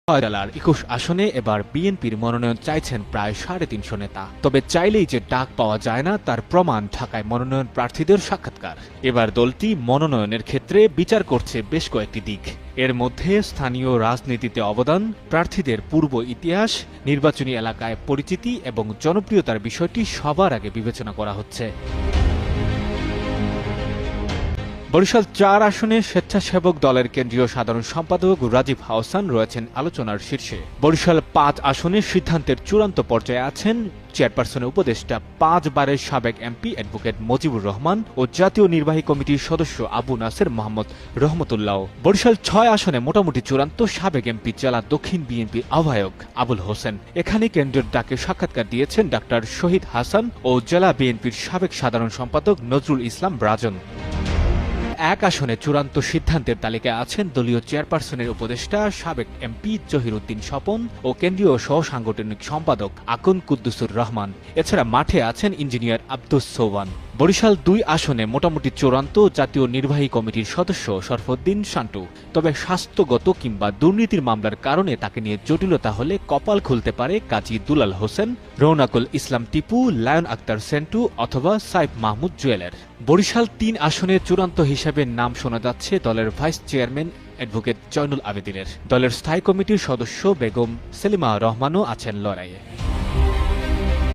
জেলার ২১ আসনে এবার বিএনপির মনোনয়ন চাইছেন প্রায় ৩৫০ নেতা। তবে চাইলেই যে ডাক পাওয়া যায় না তার প্রমাণ ঢাকায় মনোনয়ন প্রার্থীদের সাক্ষাৎকার। এবার দলটি মনোনয়নের ক্ষেত্রে বিচার করছে বেশ কয়েকটি দিক। এর মধ্যে স্থানীয় রাজনীতিতে অবদান, প্রার্থীদের পূর্ব ইতিহাস, নির্বাচনী এলাকায় পরিচিতি এবং জনপ্রিয়তার বিষয়টি সবার আগে বিবেচনা করা হচ্ছে। বরিশাল ৪ আসনে স্বেচ্ছাসেবক দলের কেন্দ্রীয় সাধারণ সম্পাদক রাজীব হাসান রয়েছেন আলোচনার শীর্ষে। বরিশাল ৫ আসনে সিদ্ধান্তের চূড়ান্ত পর্যায়ে আছেন চেয়ারপারসনের উপদেষ্টা ৫ বারের সাবেক এমপি অ্যাডভোকেট মজিবুর রহমান ও জাতীয় নির্বাহী কমিটির সদস্য আবু নাসের মোহাম্মদ রহমতুল্লাহ। বরিশাল ৬ আসনে মোটামুটি চূড়ান্ত সাবেক এমপি জেলা দক্ষিণ বিএনপির আহ্বায়ক আবুল হোসেন। এখানে কেন্দ্রের ডাকে সাক্ষাৎকার দিয়েছেন ডাক্তার শহীদ হাসান ও জেলা বিএনপির সাবেক সাধারণ সম্পাদক নজরুল ইসলাম রাজন। ১ আসনে চূড়ান্ত সিদ্ধান্তের তালিকায় আছেন দলীয় চেয়ারপারসনের উপদেষ্টা সাবেক এমপি জহির উদ্দিন স্বপন ও কেন্দ্রীয় সহসাংগঠনিক সম্পাদক আকন কুদ্দুসুর রহমান। এছাড়া মাঠে আছেন ইঞ্জিনিয়ার আব্দুস সোবান। বরিশাল ২ আসনে মোটামুটি চূড়ান্ত জাতীয় নির্বাহী কমিটির সদস্য শরফুদ্দিন শান্টু। তবে স্বাস্থ্যগত কিংবা দুর্নীতির মামলার কারণে তাকে নিয়ে জটিলতা হলে কপাল খুলতে পারে কাজী দুলাল হোসেন, রৌনাকুল ইসলাম টিপু, লায়ন আক্তার সেন্টু অথবা সাইফ মাহমুদ জুয়েলের। বরিশাল ৩ আসনে চূড়ান্ত হিসেবে নাম শোনা যাচ্ছে দলের ভাইস চেয়ারম্যান অ্যাডভোকেট জয়নুল আবেদিনের। দলের স্থায়ী কমিটির সদস্য বেগম সেলিমা রহমানও আছেন লড়াইয়ে।